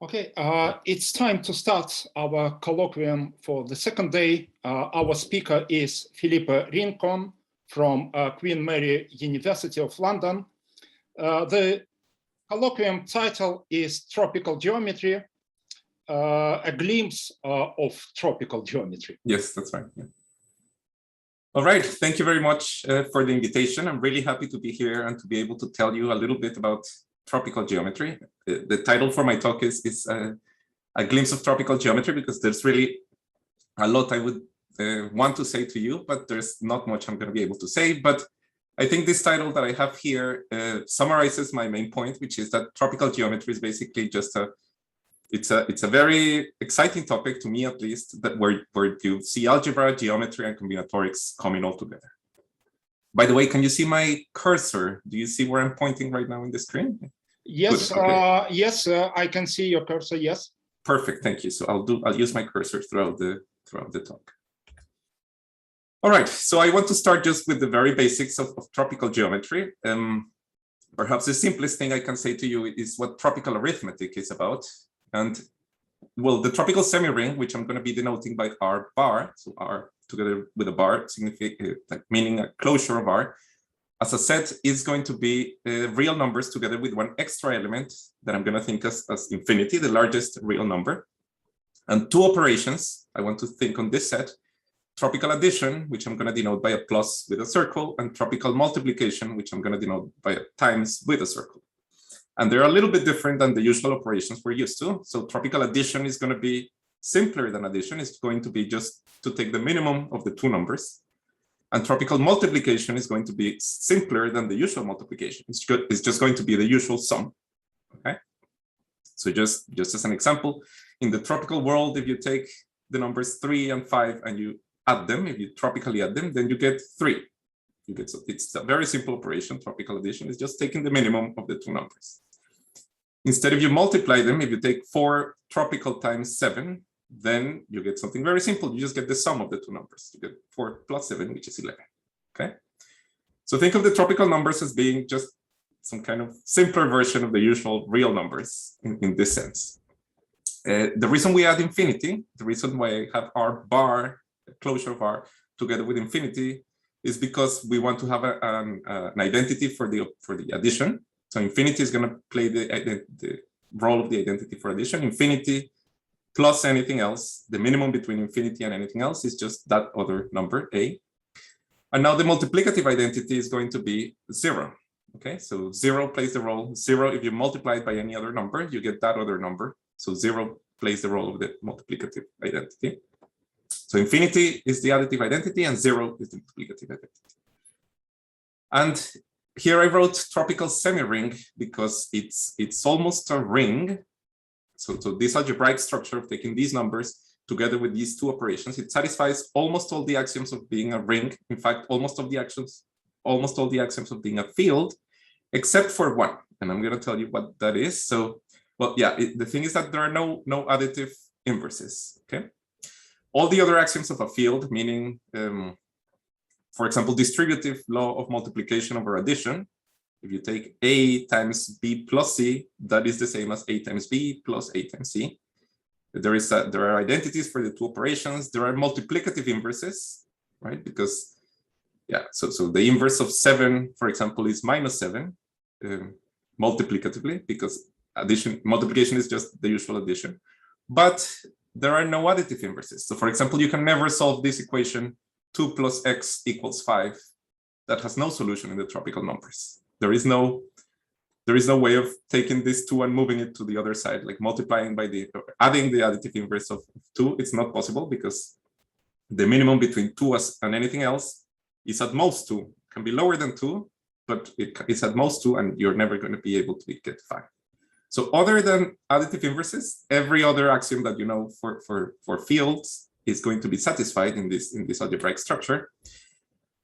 Okay, it's time to start our colloquium for the second day. Our speaker is Felipe Rincon from Queen Mary University of London. The colloquium title is Tropical Geometry, a glimpse of tropical geometry. Yes, that's right. Yeah. All right, thank you very much for the invitation. I'm really happy to be here and to be able to tell you a little bit about tropical geometry. The title for my talk is a glimpse of tropical geometry, because there's really a lot I would want to say to you, but there's not much I'm going to be able to say. But I think this title that I have here summarizes my main point, which is that tropical geometry is basically just it's a very exciting topic, to me at least, that where you see algebra, geometry, and combinatorics coming all together. By the way, can you see my cursor? Do you see where I'm pointing right now in the screen? Yes, okay. Yes, I can see your cursor. Yes. Perfect, thank you. So I'll use my cursor throughout the talk. All right, so I want to start just with the very basics of tropical geometry. Perhaps the simplest thing I can say to you is what tropical arithmetic is about. And well, the tropical semi-ring, which I'm going to be denoting by R bar, so R together with a bar, meaning a closure of R, as a set is going to be real numbers together with one extra element that I'm going to think as infinity, the largest real number. And two operations I want to think on this set: tropical addition, which I'm going to denote by a plus with a circle, and tropical multiplication, which I'm going to denote by a times with a circle. And they're a little bit different than the usual operations we're used to. So tropical addition is going to be simpler than addition. It's going to be just to take the minimum of the two numbers. And tropical multiplication is going to be simpler than the usual multiplication. It's just going to be the usual sum. Okay. So just as an example, in the tropical world, if you take the numbers 3 and 5 and you add them, if you tropically add them, then you get 3. It's a very simple operation. Tropical addition is just taking the minimum of the two numbers. Instead, if you multiply them, if you take 4 tropical times 7, then you get something very simple. You just get the sum of the two numbers. You get 4 plus 7, which is 11. Okay. So think of the tropical numbers as being just some kind of simpler version of the usual real numbers in this sense. The reason we add infinity, the reason why I have R bar, a closure of R, together with infinity, is because we want to have an identity for the addition. So infinity is going to play the role of the identity for addition. Infinity plus anything else, the minimum between infinity and anything else, is just that other number, A. And now the multiplicative identity is going to be 0. Okay, so 0 plays the role. 0, if you multiply it by any other number, you get that other number. So 0 plays the role of the multiplicative identity. So infinity is the additive identity and 0 is the multiplicative identity. And here I wrote tropical semi-ring because it's almost a ring. So this algebraic structure of taking these numbers together with these two operations, it satisfies almost all the axioms of being a ring. In fact, almost all the axioms of being a field, except for one. And I'm going to tell you what that is. So, well, yeah, the thing is that there are no additive inverses. Okay. All the other axioms of a field, meaning, for example, distributive law of multiplication over addition. If you take A times B plus C, that is the same as A times B plus A times C. There are identities for the two operations. There are multiplicative inverses, right? Because, yeah, so the inverse of 7, for example, is minus 7 multiplicatively, because multiplication is just the usual addition. But there are no additive inverses. So for example, you can never solve this equation 2 plus x equals 5 that has no solution in the tropical numbers. There is no way of taking this 2 and moving it to the other side, like multiplying by adding the additive inverse of 2. It's not possible because the minimum between 2 and anything else is at most 2. It can be lower than 2, but it's at most 2, and you're never going to be able to get 5. So other than additive inverses, every other axiom that you know for fields is going to be satisfied in this algebraic structure.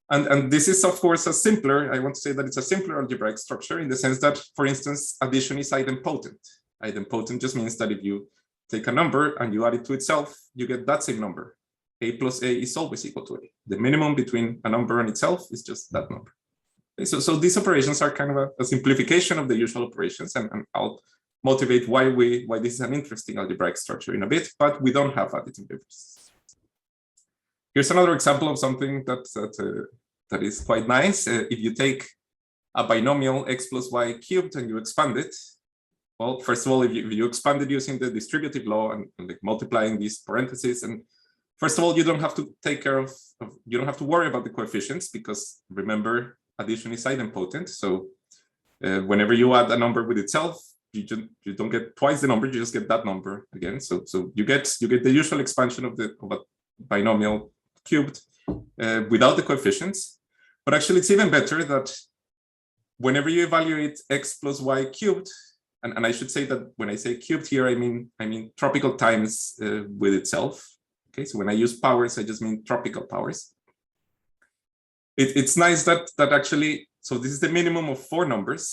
And this is, of course, I want to say that it's a simpler algebraic structure in the sense that, for instance, addition is idempotent. Idempotent just means that if you take a number and you add it to itself, you get that same number. A plus A is always equal to A. The minimum between a number and itself is just that number. Okay, so these operations are kind of a simplification of the usual operations, and I'll motivate why this is an interesting algebraic structure in a bit, but we don't have additive rivers. Here's another example of something that is quite nice. If you take a binomial x plus y cubed and you expand it, well, first of all, if you expand it using the distributive law and like multiplying these parentheses, and first of all, you don't have to take care of you don't have to worry about the coefficients, because remember, addition is idempotent. So whenever you add a number with itself, you don't get twice the number, you just get that number again. So you get the usual expansion of a binomial cubed without the coefficients. But actually, it's even better that whenever you evaluate x plus y cubed, and I should say that when I say cubed here, I mean tropical times with itself. Okay, so when I use powers, I just mean tropical powers. It's nice that actually, so this is the minimum of 4 numbers.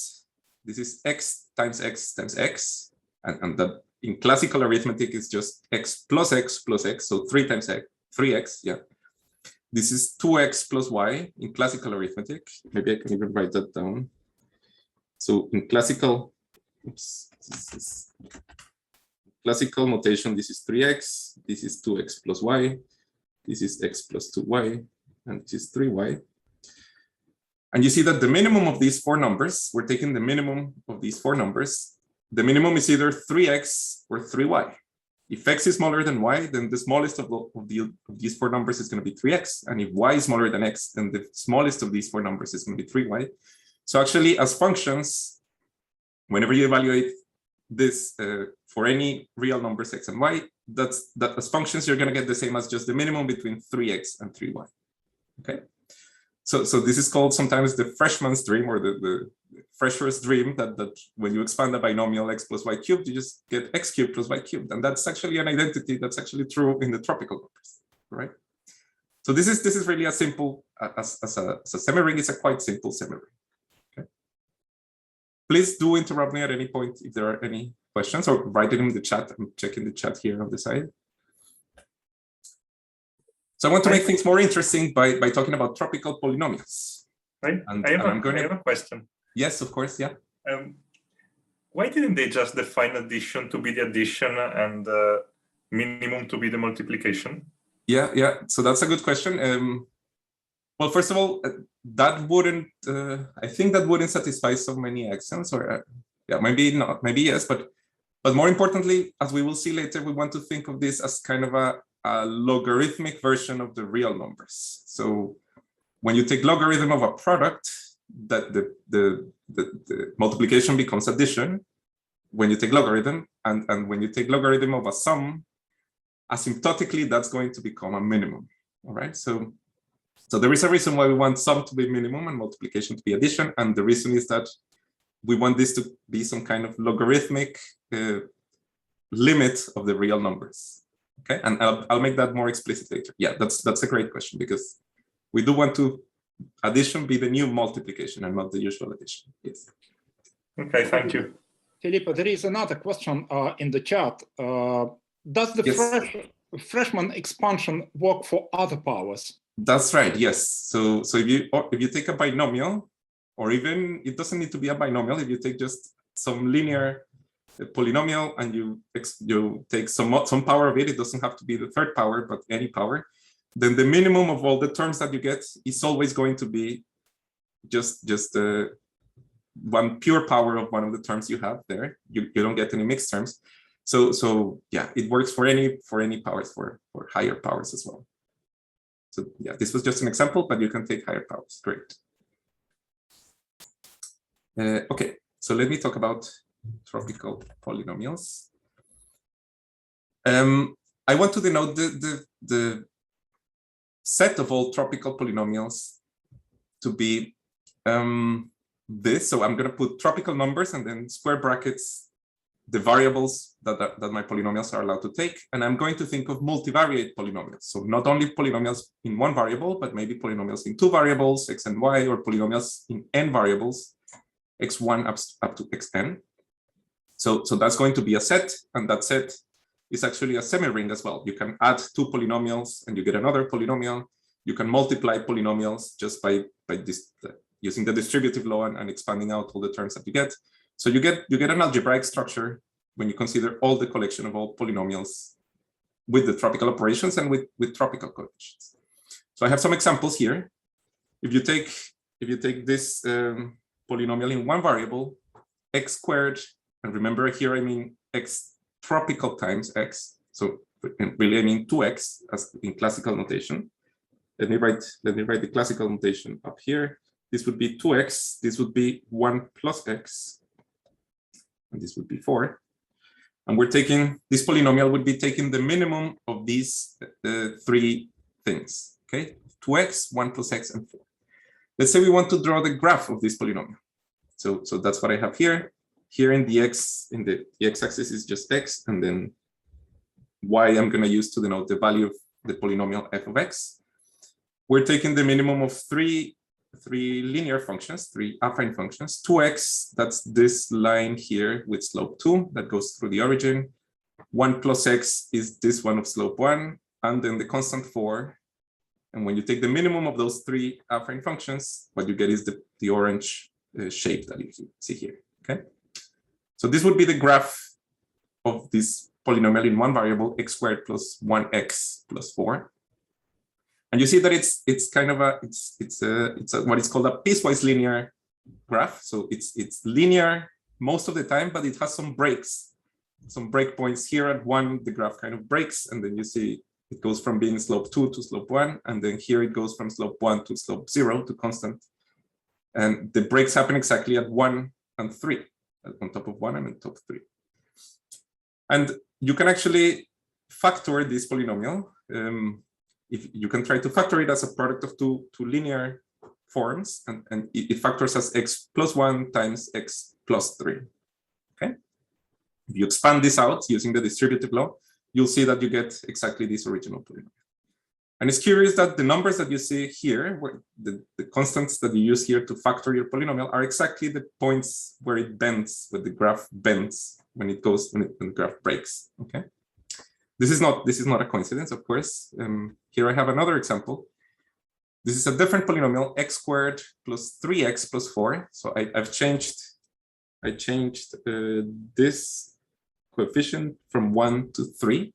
This is x times x times x, and that in classical arithmetic is just x plus x plus x, so 3 times x, 3x, yeah. This is 2x plus y in classical arithmetic. Maybe I can even write that down. So in classical, classical notation, this is 3x, this is 2x plus y, this is x plus 2y, and this is 3y. And you see that the minimum of these 4 numbers, we're taking the minimum of these 4 numbers. The minimum is either 3x or 3y. If x is smaller than y, then the smallest of these 4 numbers is going to be 3x. And if y is smaller than x, then the smallest of these 4 numbers is going to be 3y. So actually, as functions, whenever you evaluate this for any real numbers x and y, that as functions, you're going to get the same as just the minimum between 3x and 3y. Okay. So this is called sometimes the freshman's dream, or the fresher's dream, that when you expand a binomial x plus y cubed, you just get x cubed plus y cubed. And that's actually an identity that's actually true in the tropical numbers, right? So this is really a simple, as a semi-ring, it's a quite simple semi-ring. Okay. Please do interrupt me at any point if there are any questions, or write it in the chat. I'm checking the chat here on the side. So I want to make things more interesting by talking about tropical polynomials. I have a question. Yes, of course, yeah. Why didn't they just define addition to be the addition and minimum to be the multiplication? Yeah. So that's a good question. Well, first of all, that wouldn't. I think that wouldn't satisfy so many axioms, or yeah, maybe not, maybe yes, but more importantly, as we will see later, we want to think of this as kind of a logarithmic version of the real numbers. So when you take logarithm of a product, that the multiplication becomes addition when you take logarithm, and when you take logarithm of a sum, asymptotically that's going to become a minimum. All right, so there is a reason why we want sum to be minimum and multiplication to be addition, and the reason is that we want this to be some kind of logarithmic limit of the real numbers. Okay, and I'll make that more explicit later. Yeah, that's a great question, because we do want to addition be the new multiplication and not the usual addition. Yes. Okay, thank you. Felipe, there is another question in the chat. Does the freshman expansion work for other powers? That's right. Yes. So if you take a binomial, or even it doesn't need to be a binomial. If you take just some linear polynomial and you take some power of it, it doesn't have to be the third power, but any power, then the minimum of all the terms that you get is always going to be just one pure power of one of the terms you have there. You don't get any mixed terms. So yeah, it works for any powers, for higher powers as well. So yeah, this was just an example, but you can take higher powers. Great. Okay, so let me talk about tropical polynomials. I want to denote the set of all tropical polynomials to be this. So I'm going to put tropical numbers and then square brackets the variables that my polynomials are allowed to take. And I'm going to think of multivariate polynomials. So not only polynomials in one variable, but maybe polynomials in 2 variables, x and y, or polynomials in n variables, x1 up to xn. So that's going to be a set, and that set is actually a semi-ring as well. You can add 2 polynomials and you get another polynomial. You can multiply polynomials just by using the distributive law and expanding out all the terms that you get. So you get an algebraic structure when you consider all the collection of all polynomials with the tropical operations and with tropical coefficients. So I have some examples here. If you take this polynomial in one variable, x squared, and remember here I mean x tropical times x. So really I mean 2x as in classical notation. Let me write the classical notation up here. This would be 2x. This would be 1 plus x, and this would be 4. And we're taking, this polynomial would be taking the minimum of these three things, okay? 2x, 1 plus x, and 4. Let's say we want to draw the graph of this polynomial. So that's what I have here. Here in the x-axis is just x, and then y I'm going to use to denote the value of the polynomial f of x. We're taking the minimum of three linear functions, three affine functions. 2x, that's this line here with slope 2 that goes through the origin. 1 plus x is this one of slope 1, and then the constant 4. And when you take the minimum of those three affine functions, what you get is the orange shape that you see here, okay? So this would be the graph of this polynomial in one variable, x squared plus 1x plus 4. And you see that it's kind of it's what is called a piecewise linear graph. So it's linear most of the time, but it has some breaks, some breakpoints here at 1. The graph kind of breaks, and then you see it goes from being slope 2 to slope 1, and then here it goes from slope 1 to slope 0 to constant. And the breaks happen exactly at 1 and 3, on top of 1 and on top of 3. And you can actually factor this polynomial. If you can try to factor it as a product of two linear forms, and it factors as x plus 1 times x plus 3. Okay. If you expand this out using the distributive law, you'll see that you get exactly this original polynomial. And it's curious that the numbers that you see here, where the constants that you use here to factor your polynomial, are exactly the points where it bends, where the graph bends when the graph breaks. Okay. This is not a coincidence, of course. Here I have another example. This is a different polynomial, x squared plus 3x plus 4. So I changed this coefficient from 1 to 3.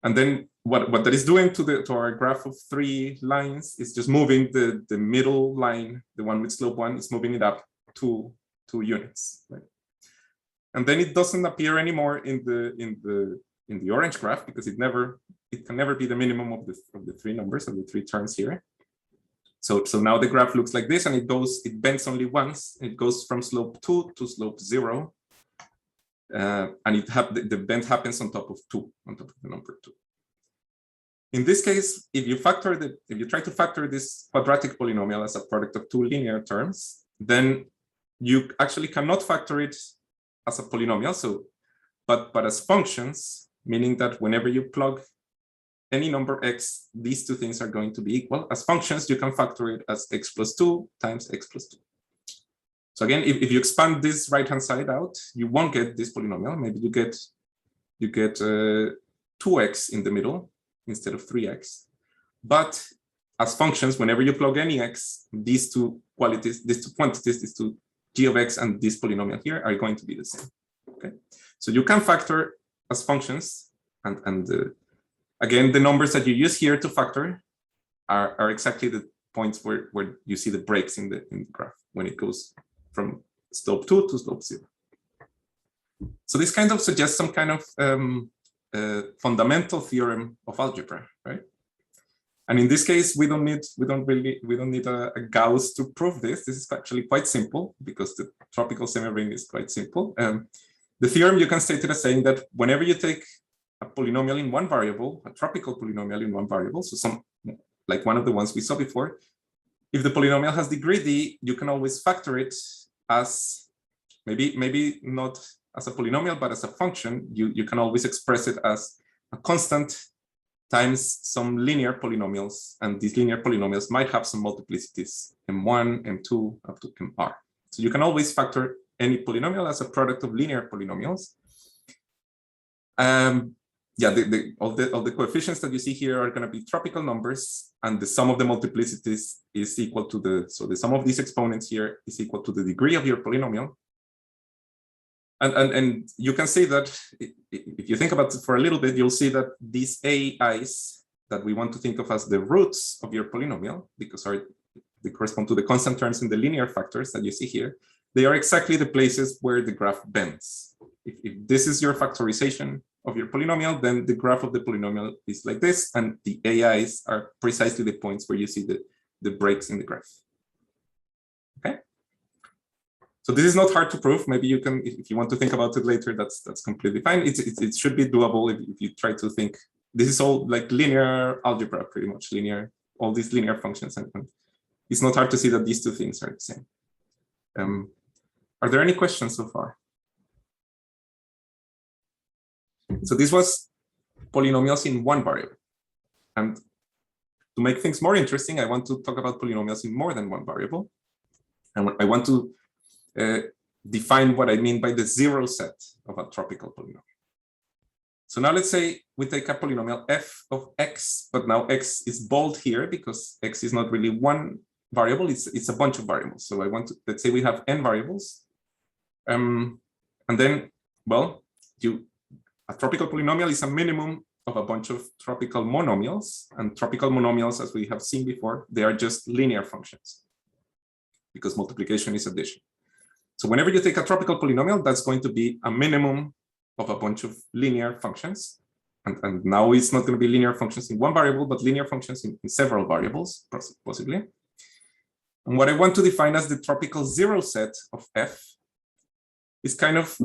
And then what that is doing to our graph of 3 lines is just moving the middle line, the one with slope 1, is moving it up 2 units. Right? And then it doesn't appear anymore in the orange graph, because it can never be the minimum of the three numbers, of the 3 terms here. So now the graph looks like this, and it bends only once. It goes from slope 2 to slope 0, and the bend happens on top of 2, on top of the number 2. In this case, if you try to factor this quadratic polynomial as a product of 2 linear terms, then you actually cannot factor it as a polynomial. But as functions, meaning that whenever you plug any number x, these two things are going to be equal. As functions, you can factor it as x plus 2 times x plus 2. So again, if you expand this right-hand side out, you won't get this polynomial. Maybe you get 2x in the middle instead of 3x. But as functions, whenever you plug any x, these two quantities, these two g of x and this polynomial here are going to be the same. Okay, so you can factor as functions, and again, the numbers that you use here to factor are exactly the points where you see the breaks in the graph when it goes from slope 2 to slope 0. So this kind of suggests some kind of fundamental theorem of algebra, right? And in this case, we don't need a Gauss to prove this. This is actually quite simple because the tropical semi-ring is quite simple. The theorem, you can state it as saying that whenever you take a polynomial in one variable, a tropical polynomial in one variable, so like one of the ones we saw before, if the polynomial has degree d, you can always factor it as maybe not as a polynomial, but as a function. You can always express it as a constant times some linear polynomials, and these linear polynomials might have some multiplicities, m1, m2, up to mr. So you can always factor any polynomial as a product of linear polynomials. Yeah, all the coefficients that you see here are going to be tropical numbers, and the sum of the multiplicities is equal to the sum of these exponents here is equal to the degree of your polynomial. And you can see that if you think about it for a little bit, you'll see that these AIs that we want to think of as the roots of your polynomial, because they correspond to the constant terms in the linear factors that you see here, they are exactly the places where the graph bends. If this is your factorization of your polynomial, then the graph of the polynomial is like this, and the AIs are precisely the points where you see the breaks in the graph. Okay? So this is not hard to prove. Maybe you can, if you want to think about it later, that's completely fine. It should be doable if you try to think. This is all like linear algebra, pretty much linear, all these linear functions. And it's not hard to see that these two things are the same. Are there any questions so far? So this was polynomials in one variable. And to make things more interesting, I want to talk about polynomials in more than one variable. And I want to define what I mean by the zero set of a tropical polynomial. So now let's say we take a polynomial f of x, but now x is bold here because x is not really one variable, it's a bunch of variables. So I want to, let's say we have n variables. And then, well, a tropical polynomial is a minimum of a bunch of tropical monomials, and tropical monomials, as we have seen before, they are just linear functions because multiplication is addition. So whenever you take a tropical polynomial, that's going to be a minimum of a bunch of linear functions. And now it's not going to be linear functions in one variable, but linear functions in several variables, possibly. And what I want to define as the tropical zero set of f is kind of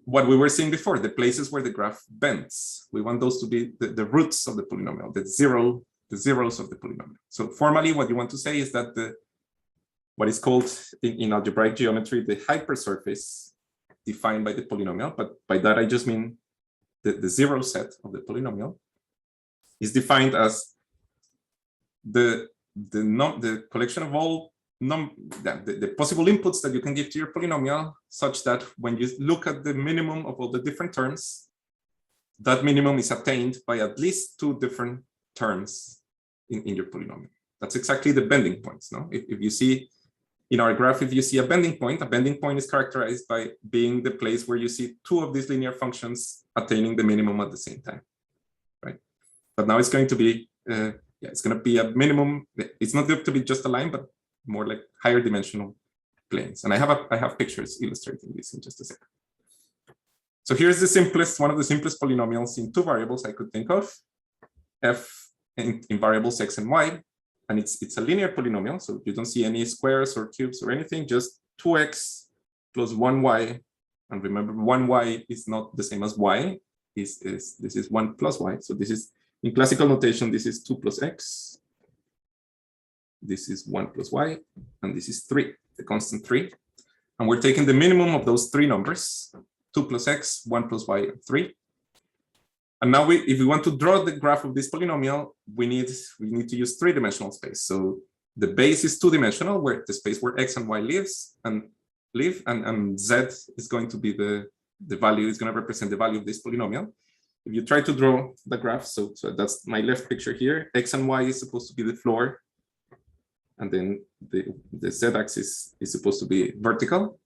what we were seeing before, the places where the graph bends. We want those to be the roots of the polynomial, the zeros of the polynomial. So formally, what you want to say is that what is called in algebraic geometry, the hypersurface defined by the polynomial, but by that I just mean the zero set of the polynomial is defined as the collection of all the possible inputs that you can give to your polynomial, such that when you look at the minimum of all the different terms, that minimum is attained by at least two different terms in your polynomial. That's exactly the bending points. No, if you see in our graph, if you see a bending point is characterized by being the place where you see two of these linear functions attaining the minimum at the same time, right? But now it's going to be it's going to be a minimum. It's not going to be just a line, but more like higher dimensional planes. And I have pictures illustrating this in just a second. So here's one of the simplest polynomials in two variables I could think of, f in variables x and y. And it's a linear polynomial, so you don't see any squares or cubes or anything, just 2x plus 1y. And remember, 1y is not the same as y. This is 1 plus y. So this is, in classical notation, this is 2 plus x. This is 1 plus y, and this is 3, the constant 3. And we're taking the minimum of those three numbers, 2 plus x, 1 plus y, and 3. And now if we want to draw the graph of this polynomial, we need to use three-dimensional space. So the base is two-dimensional, where the space where x and y live, and z is going to be the value, is going to represent the value of this polynomial. If you try to draw the graph, so that's my left picture here, x and y is supposed to be the floor, and then the z-axis is supposed to be vertical.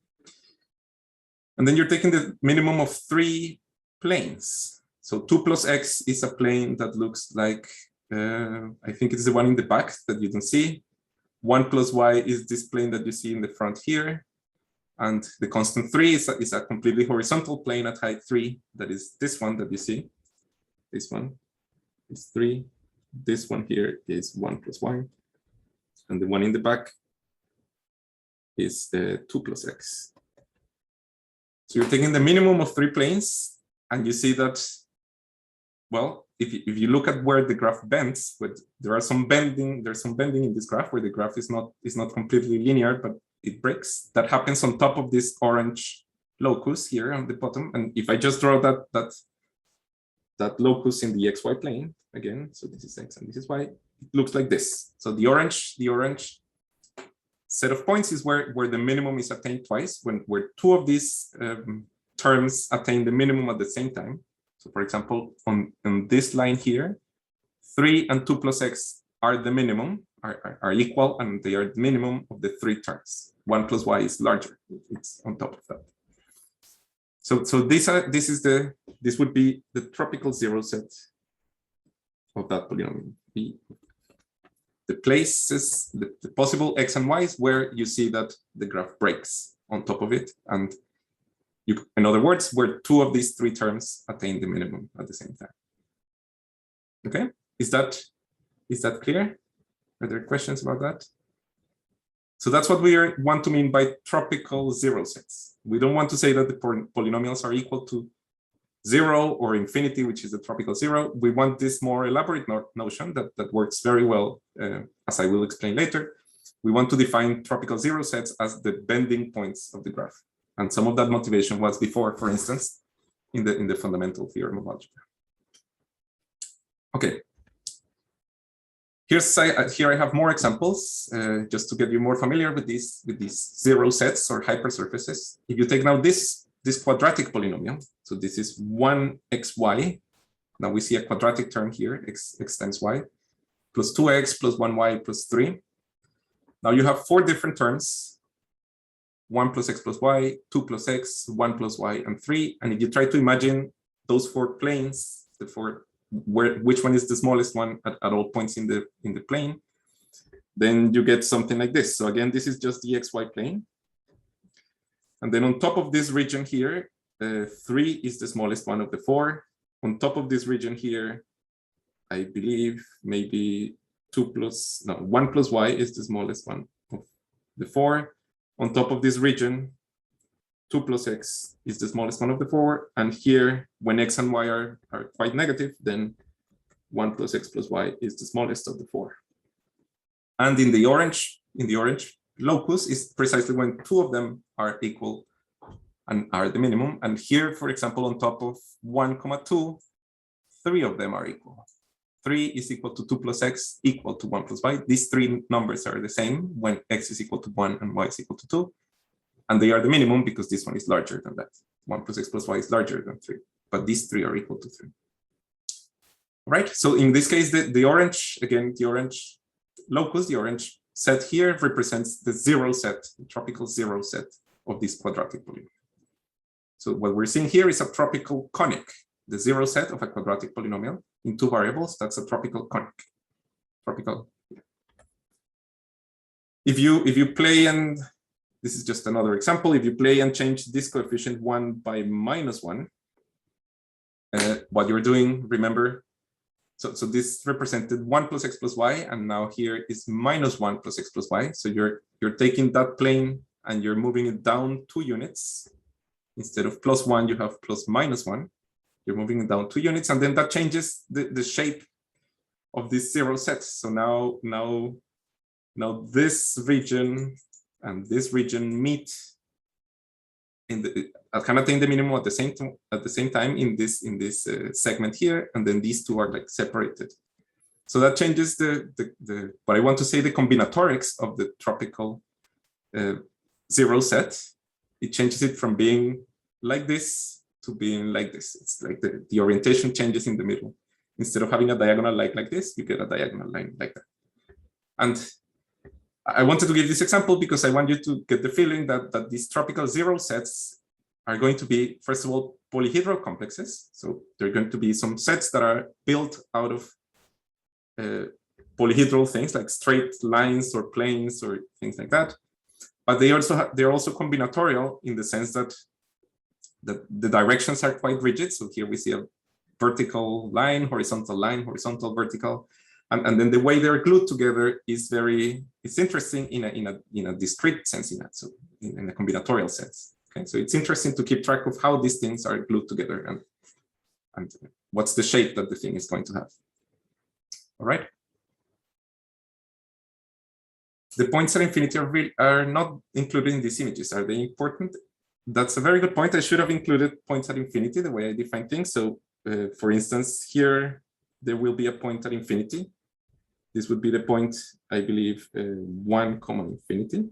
And then you're taking the minimum of three planes. So 2 plus x is a plane that looks like, I think it's the one in the back that you don't see. 1 plus y is this plane that you see in the front here. And the constant 3 is a completely horizontal plane at height 3. That is this one that you see. This one is 3. This one here is 1 plus y. And the one in the back is 2 plus x. So you're taking the minimum of three planes, and you see that, well, if you look at where the graph bends, there's some bending in this graph where the graph is not completely linear, but it breaks. That happens on top of this orange locus here on the bottom. And if I just draw that locus in the xy plane again, so this is x and this is y, it looks like this. So the orange set of points is where the minimum is attained twice, where two of these terms attain the minimum at the same time. So for example, on this line here, 3 and 2 plus x are the minimum, are equal, and they are the minimum of the three terms. 1 plus y is larger, it's on top of that. this would be the tropical zero set of that polynomial. The places, the possible x and y's where you see that the graph breaks on top of it, and in other words, where two of these three terms attain the minimum at the same time. Okay, is that clear? Are there questions about that? So that's what we want to mean by tropical zero sets. We don't want to say that the polynomials are equal to 0 or infinity, which is the tropical zero. We want this more elaborate notion that works very well, as I will explain later. We want to define tropical zero sets as the bending points of the graph. And some of that motivation was before, for instance, in the fundamental theorem of algebra. Okay. Here I have more examples, just to get you more familiar with these zero sets or hypersurfaces. If you take now this quadratic polynomial, so this is 1xy. Now we see a quadratic term here, x times y, plus 2x plus 1y plus 3. Now you have four different terms, 1 plus x plus y, 2 plus x, 1 plus y, and 3. And if you try to imagine those four planes, which one is the smallest one at all points in the plane, then you get something like this. So again, this is just the xy plane. And then on top of this region here, 3 is the smallest one of the four. On top of this region here, I believe maybe 1 plus y is the smallest one of the four. On top of this region, 2 plus x is the smallest one of the four. And here, when x and y are quite negative, then 1 plus x plus y is the smallest of the four. And in the orange locus is precisely when two of them are equal and are the minimum. And here, for example, on top of 1, 2, 3 of them are equal. 3 is equal to 2 plus x equal to 1 plus y. These three numbers are the same when x is equal to 1 and y is equal to 2. And they are the minimum because this one is larger than that. 1 plus x plus y is larger than 3. But these three are equal to 3. All right, so in this case, the orange, again, the orange locus, the orange set here represents the zero set, the tropical zero set of this quadratic polynomial. So what we're seeing here is a tropical conic, the zero set of a quadratic polynomial in two variables. That's a tropical conic. Tropical. If you play, and this is just another example, if you play and change this coefficient 1 by -1, what you're doing, remember, so this represented 1 plus x plus y, and now here is -1 plus x plus y. So you're taking that plane and you're moving it down 2 units. Instead of +1, you have +1. You're moving it down 2 units, and then that changes the shape of these zero sets. So now this region and this region meet can attain the minimum at the same time in this segment here, and then these two are like separated. So that changes what I want to say, the combinatorics of the tropical zero set. It changes it from being like this to being like this. It's like the orientation changes in the middle. Instead of having a diagonal line like this, you get a diagonal line like that. And I wanted to give this example because I want you to get the feeling that these tropical zero sets are going to be, first of all, polyhedral complexes. So they're going to be some sets that are built out of polyhedral things like straight lines or planes or things like that. But they're also combinatorial in the sense that the directions are quite rigid. So here we see a vertical line, horizontal, vertical. And then the way they're glued together is it's interesting in a discrete sense, so in a combinatorial sense. Okay, so it's interesting to keep track of how these things are glued together and what's the shape that the thing is going to have. All right. The points at infinity are not included in these images. Are they important? That's a very good point. I should have included points at infinity the way I define things. So for instance, here, there will be a point at infinity. This would be the point, I believe, 1, infinity.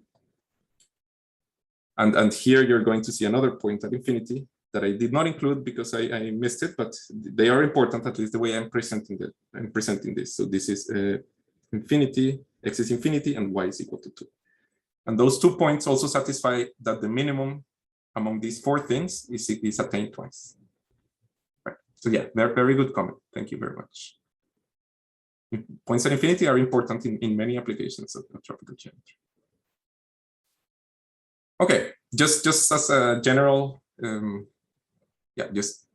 And here you're going to see another point at infinity that I did not include because I missed it, but they are important, at least the way I'm presenting this. So this is infinity, x is infinity, and y is equal to 2. And those 2 points also satisfy that the minimum among these four things is attained twice. Right. So yeah, very good comment. Thank you very much. Points at infinity are important in many applications of tropical geometry. Okay, just as a general, just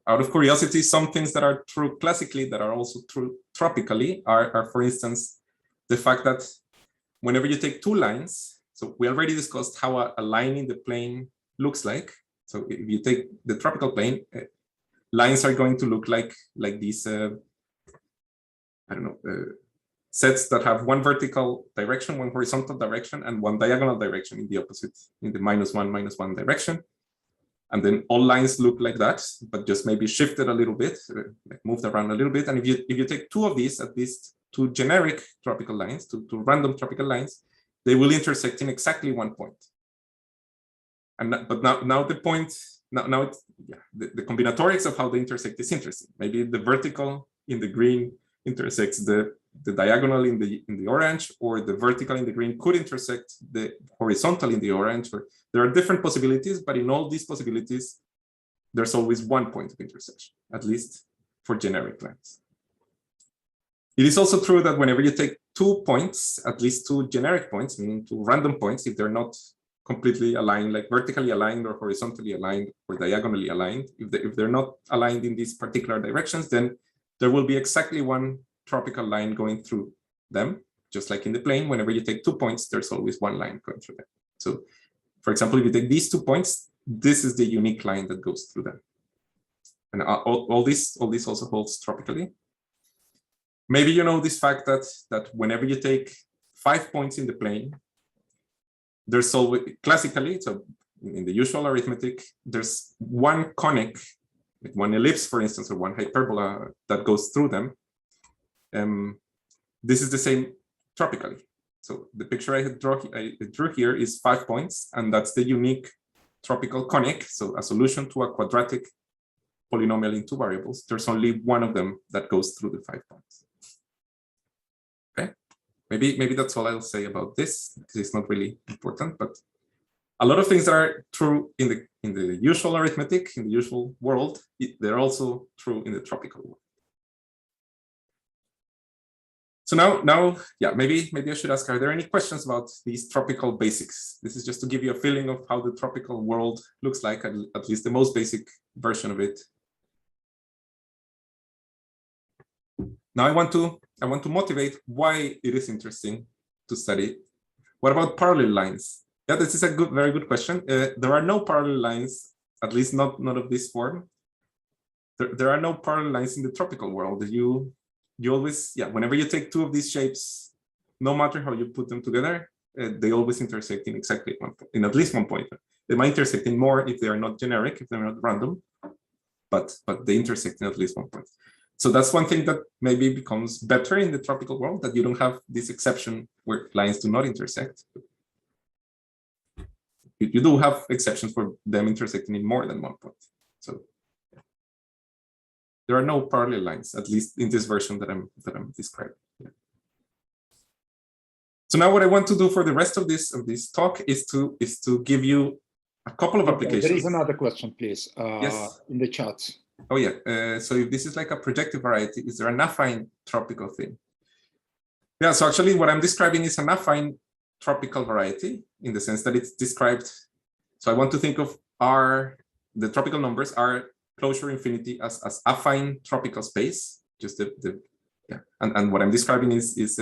out of curiosity, some things that are true classically that are also true tropically are for instance, the fact that whenever you take two lines, so we already discussed how a line in the plane looks like. So if you take the tropical plane, lines are going to look like these, I don't know, sets that have one vertical direction, one horizontal direction, and one diagonal direction in the opposite, in the -1, direction. And then all lines look like that, but just maybe shifted a little bit, moved around a little bit. And if you take two of these, at least two generic tropical lines, two random tropical lines, they will intersect in exactly one point. But now the point, the combinatorics of how they intersect is interesting. Maybe the vertical in the green intersects the diagonal in the orange, or the vertical in the green could intersect the horizontal in the orange. Or there are different possibilities, but in all these possibilities, there's always one point of intersection, at least for generic lines. It is also true that whenever you take 2 points, at least 2 generic points, meaning 2 random points, if they're not completely aligned, like vertically aligned or horizontally aligned or diagonally aligned, if they're not aligned in these particular directions, then there will be exactly one tropical line going through them, just like in the plane. Whenever you take 2 points, there's always one line going through them. So, for example, if you take these 2 points, this is the unique line that goes through them. And all this also holds tropically. Maybe you know this fact that whenever you take 5 points in the plane, there's always, classically, so in the usual arithmetic, there's one conic, like one ellipse, for instance, or one hyperbola that goes through them. This is the same tropically. So the picture I drew here is 5 points, and that's the unique tropical conic. So a solution to a quadratic polynomial in 2 variables. There's only one of them that goes through the 5 points. Okay, maybe that's all I'll say about this, because it's not really important, but a lot of things that are true in the usual arithmetic, in the usual world, they're also true in the tropical world. So now, yeah, maybe I should ask, are there any questions about these tropical basics? This is just to give you a feeling of how the tropical world looks like, at least the most basic version of it. Now I want to motivate why it is interesting to study. What about parallel lines? Yeah, this is a very good question. There are no parallel lines, at least not of this form. There are no parallel lines in the tropical world. You always, yeah, whenever you take 2 of these shapes, no matter how you put them together, they always intersect in exactly one point, in at least one point. They might intersect in more if they are not generic, if they're not random, but they intersect in at least one point. So that's one thing that maybe becomes better in the tropical world, that you don't have this exception where lines do not intersect. You do have exceptions for them intersecting in more than one point. So there are no parallel lines, at least in this version that I'm describing. Yeah. So now what I want to do for the rest of this talk is to give you a couple of applications. There is another question, please, yes, in the chat. Oh yeah, so if this is like a projective variety, is there an affine tropical thing? Yeah, so actually what I'm describing is an affine tropical variety in the sense that it's described. So I want to think of the tropical numbers are closure infinity as affine tropical space. Just yeah, and what I'm describing is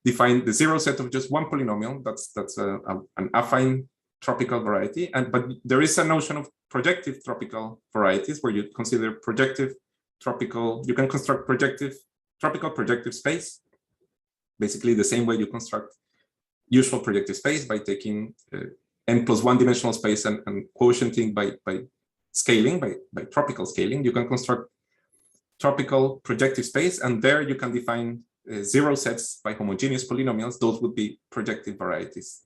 define the 0 set of just one polynomial. That's an affine tropical variety, but there is a notion of projective tropical varieties where you consider projective tropical. You can construct tropical projective space, basically the same way you construct usual projective space by taking n+1 dimensional space and quotienting by scaling, by tropical scaling. You can construct tropical projective space, and there you can define 0 sets by homogeneous polynomials. Those would be projective varieties,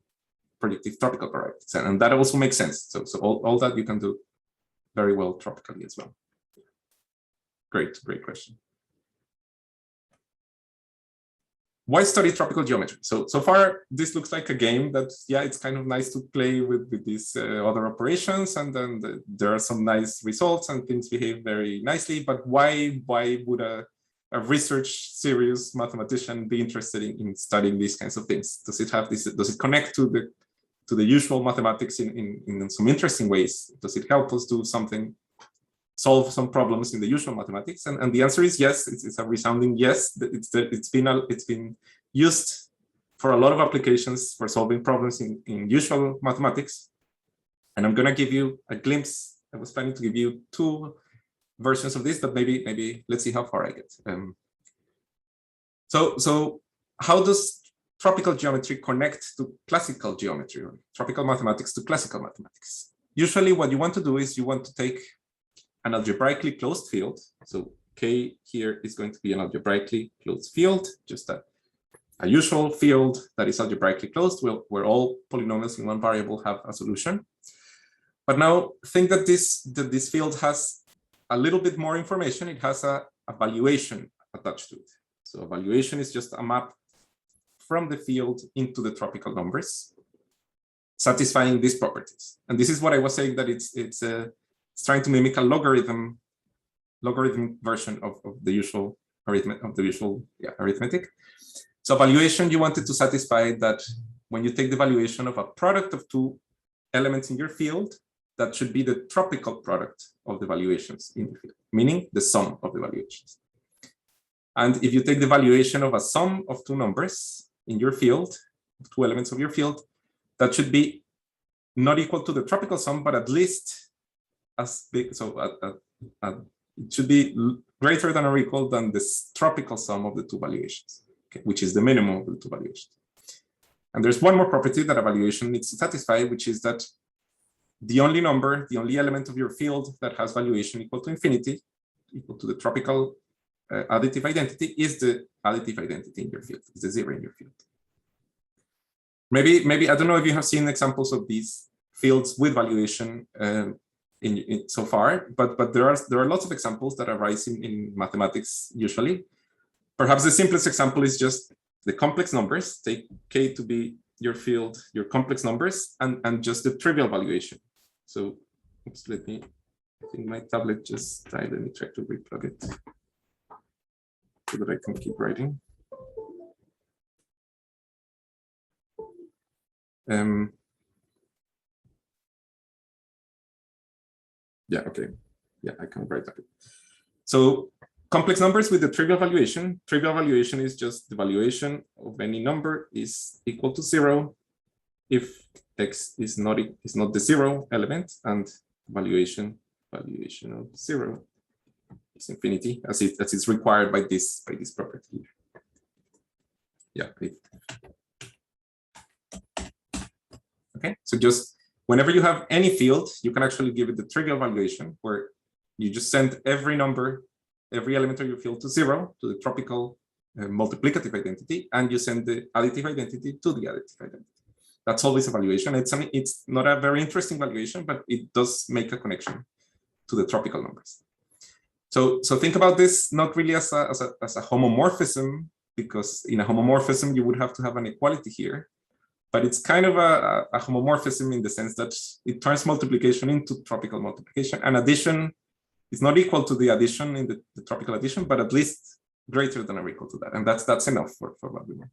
projective tropical varieties, and that also makes sense. So all that you can do very well tropically as well. Great question. why study tropical geometry? So far, this looks like a game that, yeah, it's kind of nice to play with these other operations, and then there are some nice results and things behave very nicely. But why would a research serious mathematician be interested in studying these kinds of things? Does it have this? Does it connect to the usual mathematics in some interesting ways? Does it help us do something? Solve some problems in the usual mathematics? And the answer is yes. It's a resounding yes. It's been used for a lot of applications for solving problems in usual mathematics. And I'm going to give you a glimpse. I was planning to give you 2 versions of this, but maybe let's see how far I get. So how does tropical geometry connect to classical geometry, or tropical mathematics to classical mathematics? Usually what you want to do is you want to take an algebraically closed field. So K here is going to be an algebraically closed field, just a usual field that is algebraically closed, where all polynomials in one variable have a solution. But now think that this field has a little bit more information. It has a valuation attached to it. So a valuation is just a map from the field into the tropical numbers, satisfying these properties. And this is what I was saying, that it's trying to mimic a logarithmic version of the usual arithmetic. So valuation, you wanted to satisfy that when you take the valuation of a product of 2 elements in your field, that should be the tropical product of the valuations in the field, meaning the sum of the valuations. And if you take the valuation of a sum of 2 numbers in your field, 2 elements of your field, that should be not equal to the tropical sum, but at least as big. So it should be greater than or equal than this tropical sum of the 2 valuations, okay, which is the minimum of the 2 valuations. And there's one more property that a valuation needs to satisfy, which is that the only number, the only element of your field that has valuation equal to infinity, equal to the tropical additive identity, is the additive identity in your field, is the 0 in your field. Maybe I don't know if you have seen examples of these fields with valuation in so far, but there are lots of examples that arise in mathematics usually. Perhaps the simplest example is just the complex numbers. Take K to be your field, your complex numbers, and just the trivial valuation. So, oops, I think my tablet just died. Let me try to replug it so that I can keep writing. Yeah, okay. Yeah, I can write that. So complex numbers with the trivial valuation. Trivial valuation is just the valuation of any number is equal to 0 if x is not the 0 element, and valuation of 0 is infinity, as it's required by this property here. Yeah. Okay, so just whenever you have any field, you can actually give it the trivial valuation, where you just send every number, every element of your field to 0, to the tropical multiplicative identity, and you send the additive identity to the additive identity. That's always a valuation. It's not a very interesting valuation, but it does make a connection to the tropical numbers. So think about this not really as a homomorphism, because in a homomorphism you would have to have an equality here. But it's kind of a homomorphism in the sense that it turns multiplication into tropical multiplication, and addition is not equal to the addition in the tropical addition, but at least greater than or equal to that. And that's enough for what we want.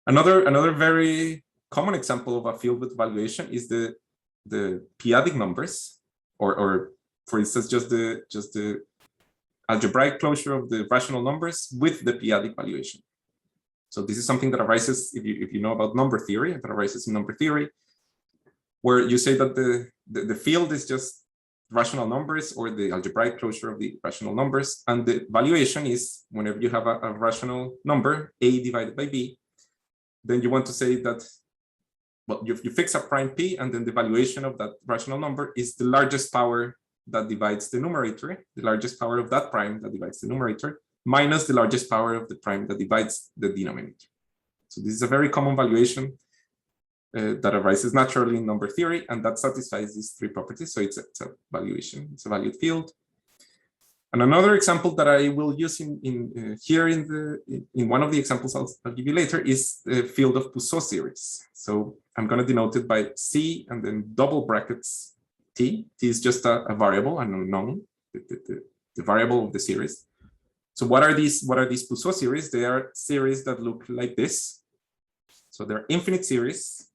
Another very common example of a field with valuation is the p-adic numbers, or for instance, just the algebraic closure of the rational numbers with the p-adic valuation. So this is something that arises, if you know about number theory, that arises in number theory, where you say that the field is just rational numbers, or the algebraic closure of the rational numbers, and the valuation is whenever you have a rational number, a divided by b, then you want to say that, well, you fix a prime p, and then the valuation of that rational number is the largest power that divides the numerator, the largest power of that prime that divides the numerator, minus the largest power of the prime that divides the denominator. So this is a very common valuation that arises naturally in number theory, and that satisfies these 3 properties. So it's a valuation, it's a valued field. And another example that I will use here in one of the examples I'll give you later is the field of Puiseux series. So I'm going to denote it by C and then double brackets T. T is just a variable, an unknown, the variable of the series. So what are these Puiseux series? They are series that look like this. So they're infinite series,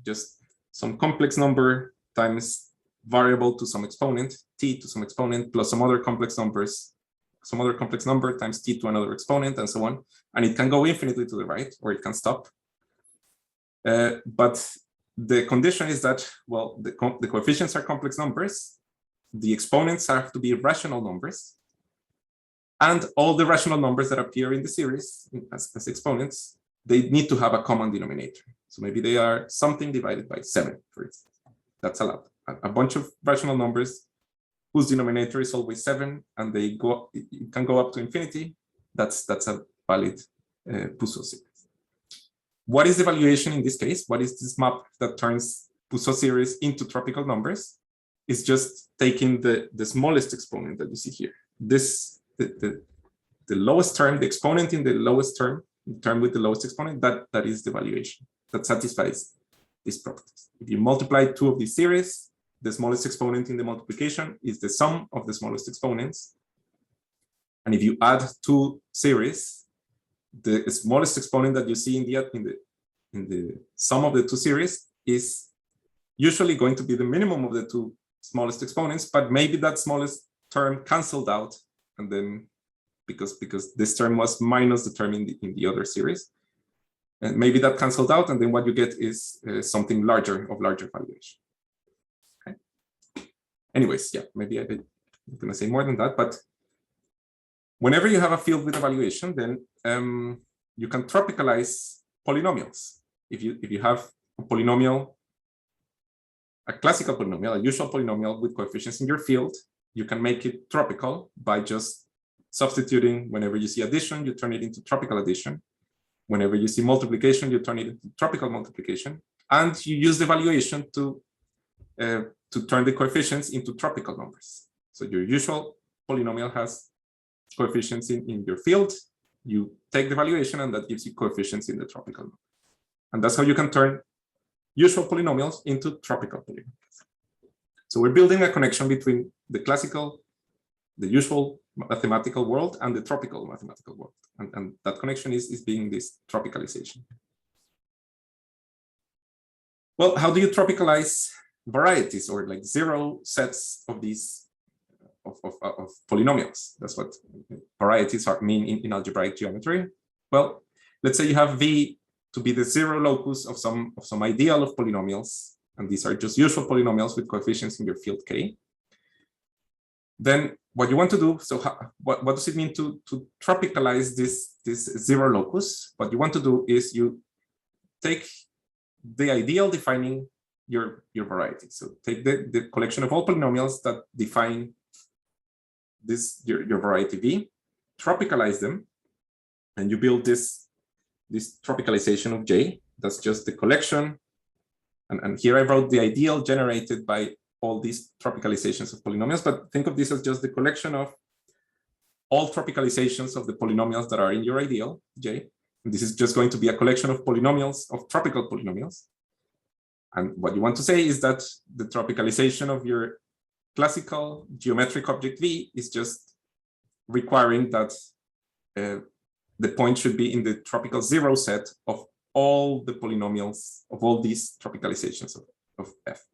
just some complex number times variable to some exponent, t to some exponent, plus some other complex number times t to another exponent, and so on. And it can go infinitely to the right, or it can stop. But the condition is that, well, the coefficients are complex numbers, the exponents have to be rational numbers, and all the rational numbers that appear in the series as exponents, they need to have a common denominator. So maybe they are something divided by 7, for instance. That's allowed. A bunch of rational numbers whose denominator is always 7, and they can go up to infinity. That's a valid Puiseux series. What is the valuation in this case? What is this map that turns Puiseux series into tropical numbers? It's just taking the smallest exponent that you see here. The lowest term, the exponent in the lowest term, the term with the lowest exponent, that is the valuation that satisfies these properties. If you multiply two of these series, the smallest exponent in the multiplication is the sum of the smallest exponents. And if you add two series, the smallest exponent that you see in the sum of the two series is usually going to be the minimum of the two smallest exponents, but maybe that smallest term canceled out, and then because this term was minus the term in the other series, and maybe that canceled out, and then what you get is something larger valuation. Okay. Anyways, yeah, maybe I'm going to say more than that, but whenever you have a field with evaluation, then you can tropicalize polynomials. If you have a polynomial, a classical polynomial, a usual polynomial with coefficients in your field, you can make it tropical by just substituting. Whenever you see addition, you turn it into tropical addition. Whenever you see multiplication, you turn it into tropical multiplication, and you use the valuation to turn the coefficients into tropical numbers. So your usual polynomial has coefficients in your field. You take the valuation, and that gives you coefficients in the tropical number. And that's how you can turn usual polynomials into tropical polynomials. So we're building a connection between the usual mathematical world and the tropical mathematical world. And that connection is being this tropicalization. Well, how do you tropicalize varieties, or like zero sets of these of polynomials? That's what varieties mean in algebraic geometry. Well, let's say you have V to be the zero locus of some ideal of polynomials, and these are just usual polynomials with coefficients in your field K. Then what you want to do, so what does it mean to tropicalize this zero locus? What you want to do is you take the ideal defining your variety. So take the collection of all polynomials that define your variety V, tropicalize them, and you build this tropicalization of J. That's just the collection. And here I wrote the ideal generated by all these tropicalizations of polynomials, but think of this as just the collection of all tropicalizations of the polynomials that are in your ideal, J. And this is just going to be a collection of polynomials, of tropical polynomials. And what you want to say is that the tropicalization of your classical geometric object V is just requiring that the point should be in the tropical zero set of all the polynomials, of all these tropicalizations of F.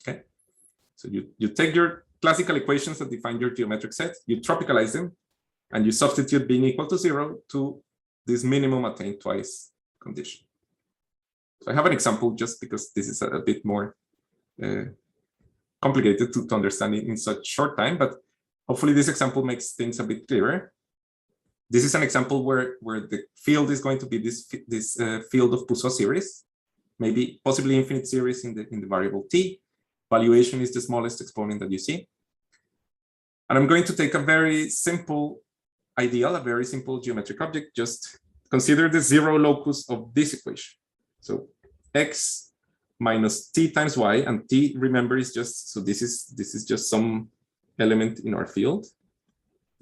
Okay. So you take your classical equations that define your geometric set, you tropicalize them, and you substitute being equal to 0 to this minimum attained twice condition. So I have an example just because this is a bit more complicated to understand in such short time, but hopefully this example makes things a bit clearer. This is an example where the field is going to be this field of Puiseux series, maybe possibly infinite series in the variable t. Valuation is the smallest exponent that you see. And I'm going to take a very simple ideal, a very simple geometric object. Just consider the zero locus of this equation. So x minus t times y, and t, remember, is just, so this is just some element in our field.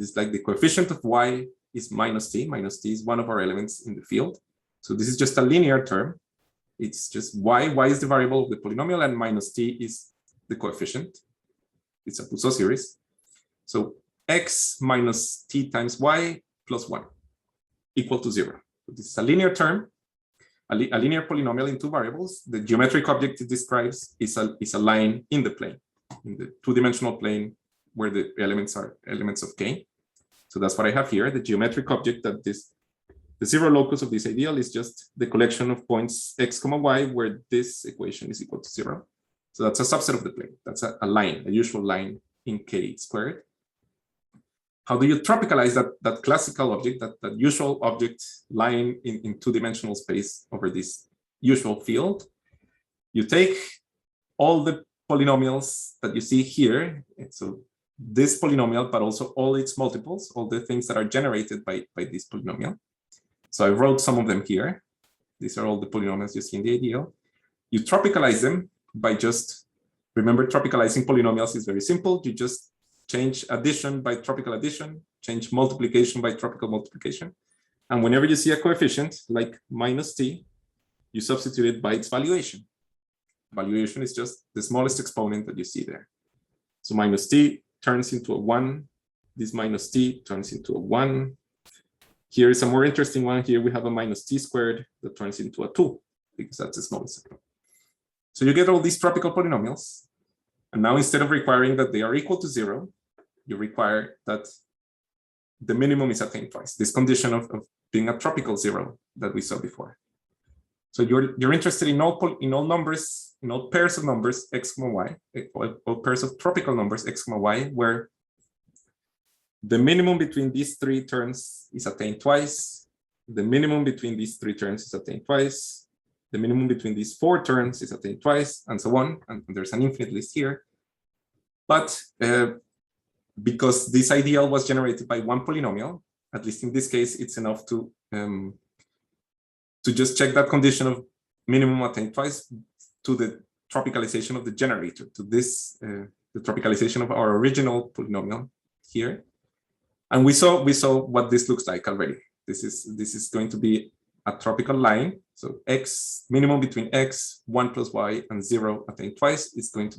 It's like the coefficient of y is minus t. Minus t is one of our elements in the field. So this is just a linear term. It's just y. Y is the variable of the polynomial, and minus t is the coefficient. It's a Poisson series. So x minus t times y plus 1 equal to 0. So this is a linear term, a linear polynomial in two variables. The geometric object it describes is a line in the plane, in the two-dimensional plane where the elements are elements of K. So that's what I have here. The geometric object that the zero locus of this ideal is just the collection of points x comma y where this equation is equal to 0. So that's a subset of the plane. That's a line, a usual line in K squared. How do you tropicalize that classical object, that usual object lying in two-dimensional space over this usual field? You take all the polynomials that you see here, so this polynomial, but also all its multiples, all the things that are generated by this polynomial. So I wrote some of them here. These are all the polynomials you see in the ideal. You tropicalize them by just, remember, tropicalizing polynomials is very simple. You just change addition by tropical addition, change multiplication by tropical multiplication. And whenever you see a coefficient like minus t, you substitute it by its valuation. Valuation is just the smallest exponent that you see there. So minus t turns into a 1. This minus t turns into a 1. Here is a more interesting one. Here we have a minus t squared that turns into a 2, because that's the smallest exponent. So you get all these tropical polynomials. And now instead of requiring that they are equal to 0, you require that the minimum is attained twice. This condition of being a tropical 0 that we saw before. So you're interested in all numbers, in all pairs of numbers x comma y, all pairs of tropical numbers x comma y, where the minimum between these three terms is attained twice. The minimum between these three terms is attained twice. The minimum between these four terms is attained twice, and so on. And there's an infinite list here. But because this ideal was generated by one polynomial, at least in this case, it's enough to just check that condition of minimum attained twice to the tropicalization of the generator, to this, the tropicalization of our original polynomial here. And we saw what this looks like already. This is going to be a tropical line. So x minimum between x, 1 plus y, and 0 attained twice is going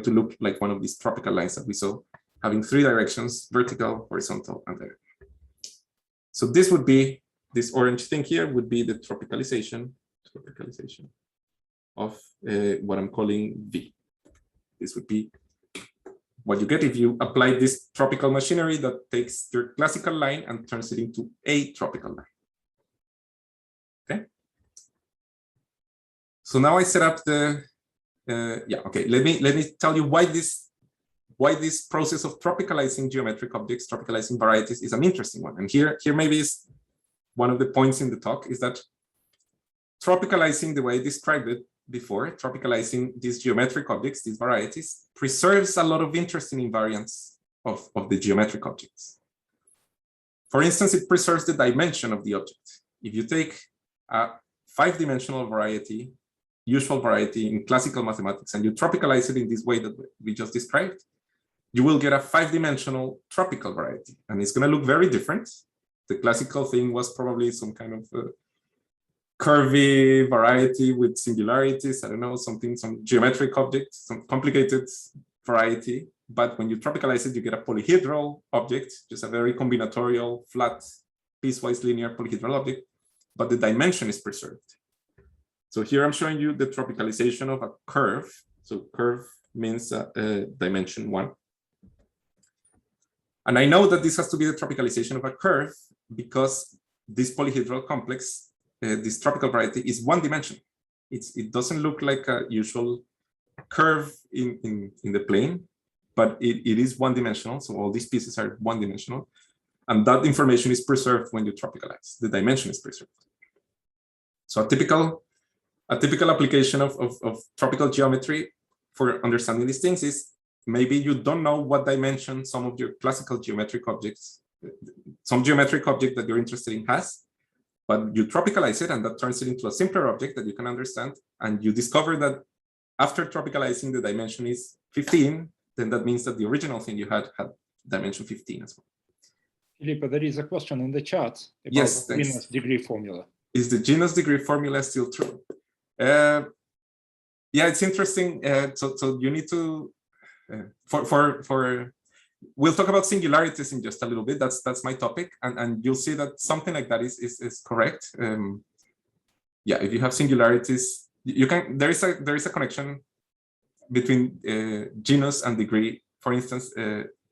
to look like one of these tropical lines that we saw, having three directions: vertical, horizontal, and diagonal. So this would be, this orange thing here would be the tropicalization of what I'm calling V. This would be what you get if you apply this tropical machinery that takes your classical line and turns it into a tropical line. Okay. So now I set up the okay. Let me tell you why this process of tropicalizing geometric objects, tropicalizing varieties, is an interesting one. And here maybe is one of the points in the talk, is that tropicalizing, the way I described it before, tropicalizing these geometric objects, these varieties, preserves a lot of interesting invariants of the geometric objects. For instance, it preserves the dimension of the object. If you take a 5-dimensional variety, usual variety in classical mathematics, and you tropicalize it in this way that we just described, you will get a 5-dimensional tropical variety, and it's going to look very different. The classical thing was probably some kind of curvy variety with singularities, I don't know, some geometric object, some complicated variety. But when you tropicalize it, you get a polyhedral object, just a very combinatorial, flat, piecewise linear polyhedral object, but the dimension is preserved. So here I'm showing you the tropicalization of a curve. So curve means dimension 1. And I know that this has to be the tropicalization of a curve because this polyhedral complex, this tropical variety, is one-dimensional. It doesn't look like a usual curve in the plane, but it is one-dimensional. So all these pieces are one-dimensional. And that information is preserved when you tropicalize. The dimension is preserved. So a typical application of tropical geometry for understanding these things is maybe you don't know what dimension some of your classical geometric objects, some geometric object that you're interested in has, but you tropicalize it and that turns it into a simpler object that you can understand. And you discover that after tropicalizing the dimension is 15, then that means that the original thing you had dimension 15 as well. Felipe, there is a question in the chat about Yes, the thanks. genus degree formula. Is the genus degree formula still true? Yeah, it's interesting. So you need to we'll talk about singularities in just a little bit. That's my topic, and you'll see that something like that is correct. Yeah, if you have singularities, you can. There is a connection between genus and degree. For instance,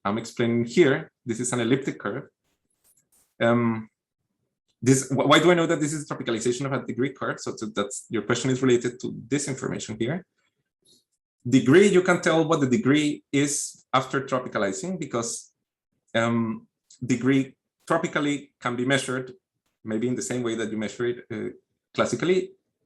I'm explaining here. This is an elliptic curve. Why do I know that this is tropicalization of a degree curve? So that's your question is related to this information here. Degree, you can tell what the degree is after tropicalizing, because degree tropically can be measured maybe in the same way that you measure it classically,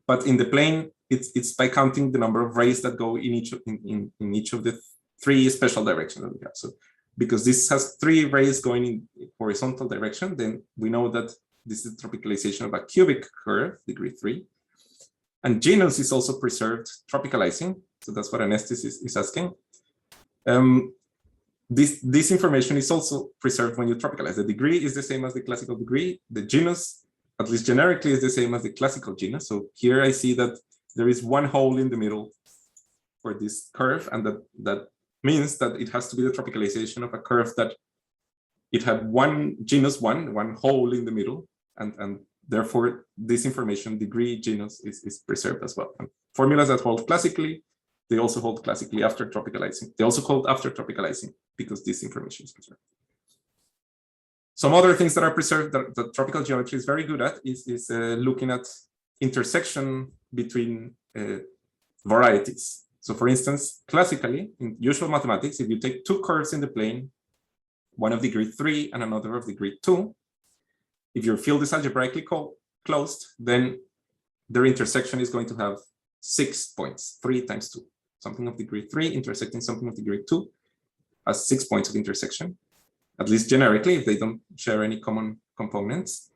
but in the plane it's by counting the number of rays that go in each of the three special directions that we have. So because this has 3 rays going in horizontal direction, then we know that this is tropicalization of a cubic curve, degree 3. And genus is also preserved tropicalizing. So that's what Anestis is asking. This information is also preserved when you tropicalize. The degree is the same as the classical degree. The genus, at least generically, is the same as the classical genus. So here I see that there is one hole in the middle for this curve, and that means that it has to be the tropicalization of a curve that it had one genus one hole in the middle, and therefore this information, degree, genus, is preserved as well. And formulas that hold classically, they also hold classically after tropicalizing. They also hold after tropicalizing because this information is preserved. Some other things that are preserved that tropical geometry is very good at is looking at intersection between varieties. So for instance, classically, in usual mathematics, if you take 2 curves in the plane, one of degree 3 and another of degree 2, if your field is algebraically closed, then their intersection is going to have 6 points, 3 times 2. Something of degree 3 intersecting something of degree 2 has 6 points of intersection, at least generically, if they don't share any common components.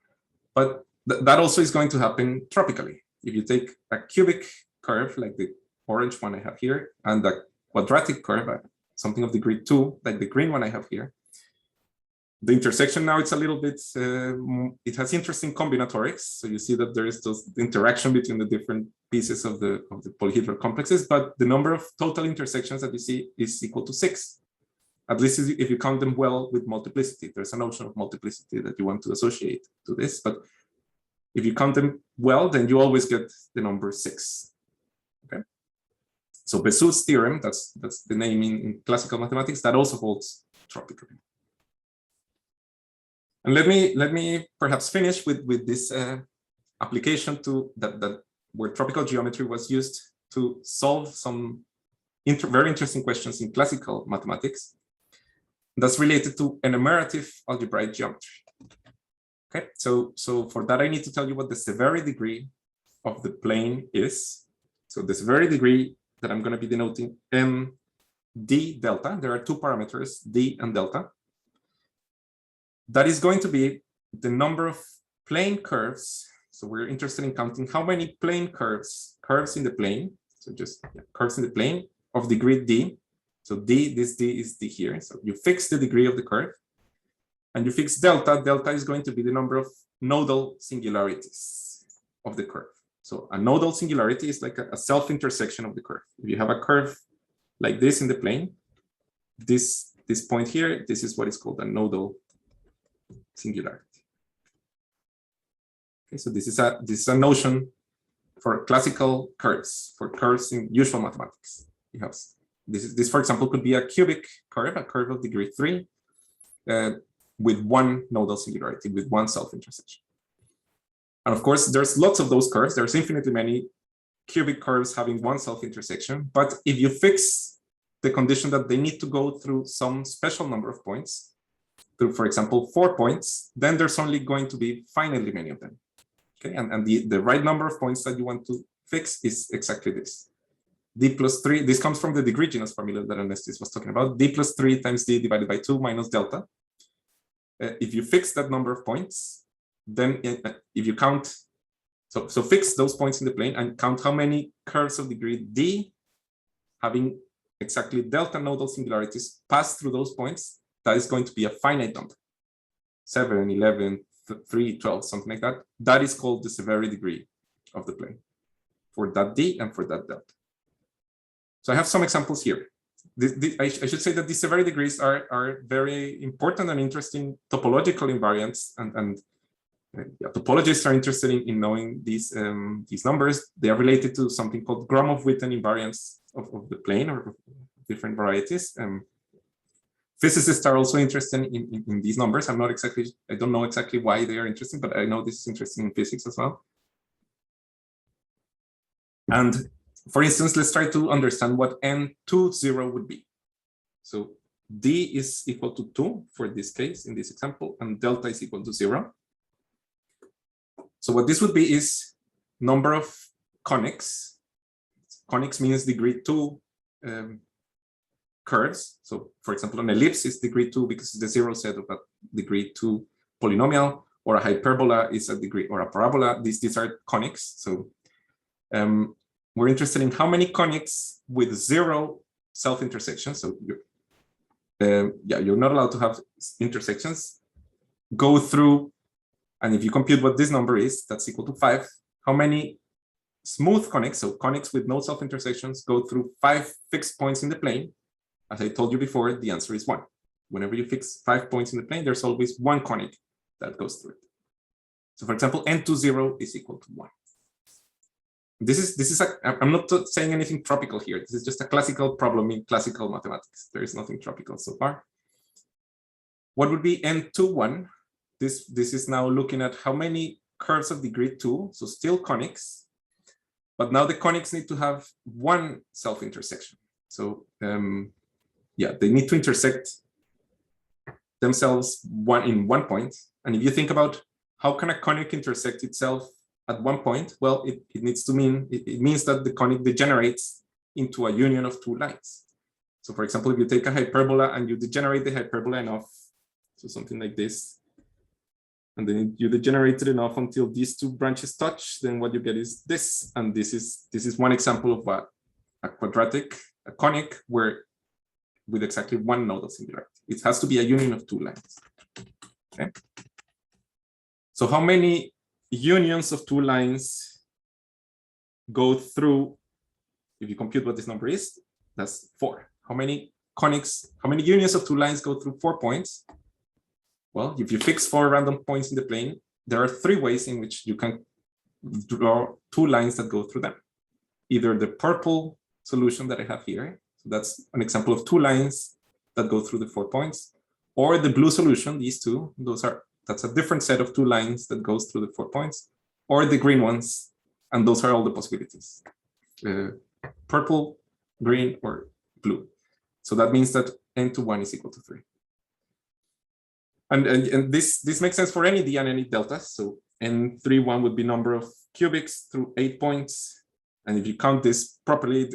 But that also is going to happen tropically. If you take a cubic curve, like the orange one I have here, and a quadratic curve, something of degree 2, like the green one I have here, the intersection now it's a little bit, it has interesting combinatorics. So you see that there is this interaction between the different pieces of the polyhedral complexes, but the number of total intersections that you see is equal to 6. At least if you count them well with multiplicity. There's a notion of multiplicity that you want to associate to this, but if you count them well, then you always get the number 6. Okay. So Bessoud's theorem, that's the name in classical mathematics, that also holds tropically. And let me perhaps finish with this application to that where tropical geometry was used to solve some very interesting questions in classical mathematics. That's related to enumerative algebraic geometry. Okay, so for that I need to tell you what the severity degree of the plane is. So the severity degree that I'm going to be denoting d delta. There are 2 parameters, d and delta. That is going to be the number of plane curves. So we're interested in counting how many plane curves in the plane. So just curves in the plane of degree d. So this d is d here. So you fix the degree of the curve, and you fix delta. Delta is going to be the number of nodal singularities of the curve. So a nodal singularity is like a self-intersection of the curve. If you have a curve like this in the plane, this point here, this is what is called a nodal singularity. Okay, so this is a notion for classical curves, for curves in usual mathematics. You have this, for example, could be a cubic curve, a curve of degree 3, with 1 nodal singularity, with 1 self-intersection. And of course, there's lots of those curves. There's infinitely many cubic curves having 1 self-intersection. But if you fix the condition that they need to go through some special number of points, through, for example, 4 points, then there's only going to be finitely many of them. Okay, and the right number of points that you want to fix is exactly this. D plus 3, this comes from the degree genus formula that Anestis was talking about. D plus 3 times d divided by 2 minus delta. If you fix that number of points, then if you count, so fix those points in the plane and count how many curves of degree d having exactly delta nodal singularities pass through those points, that is going to be a finite number. 7, 11, 3, 12, something like that, that is called the severity degree of the plane for that d and for that delta. So I have some examples here. I should say that these severity degrees are very important and interesting topological invariants, and topologists are interested in knowing these numbers. They are related to something called Gromov-Witten invariants of the plane or different varieties. Physicists are also interested in these numbers. I don't know exactly why they are interesting, but I know this is interesting in physics as well. And for instance, let's try to understand what n20 would be. So d is equal to 2 for this case, in this example, and delta is equal to 0. So what this would be is number of conics. Conics means degree 2 curves. So for example, an ellipse is degree 2 because it's the zero set of a degree 2 polynomial, or a hyperbola is a degree, or a parabola. These are conics. So we're interested in how many conics with 0 self-intersections. So you're not allowed to have intersections go through, and if you compute what this number is, that's equal to 5. How many smooth conics, so conics with no self-intersections, go through 5 fixed points in the plane? As I told you before, the answer is 1. Whenever you fix 5 points in the plane, there's always 1 conic that goes through it. So for example, n20 is equal to 1. I'm not saying anything tropical here. This is just a classical problem in classical mathematics. There is nothing tropical so far. What would be n21? This is now looking at how many curves of degree 2, so still conics, but now the conics need to have 1 self-intersection. So they need to intersect themselves in one point. And if you think about how can a conic intersect itself at one point, well, it needs to mean, it means that the conic degenerates into a union of 2 lines. So for example, if you take a hyperbola and you degenerate the hyperbola enough, so something like this, and then you degenerate it enough until these 2 branches touch, then what you get is this. And this is one example of what a conic where with exactly 1 nodal singularity. It has to be a union of 2 lines. Okay. So how many unions of 2 lines go through, if you compute what this number is, that's 4. How many unions of 2 lines go through 4 points? Well, if you fix 4 random points in the plane, there are 3 ways in which you can draw 2 lines that go through them. Either the purple solution that I have here, so that's an example of 2 lines that go through the 4 points, or the blue solution, these 2, that's a different set of 2 lines that goes through the 4 points, or the green ones, and those are all the possibilities. Purple, green, or blue. So that means that n21 is equal to 3. And this makes sense for any d and any delta. So n31 would be number of cubics through 8 points. And if you count this properly,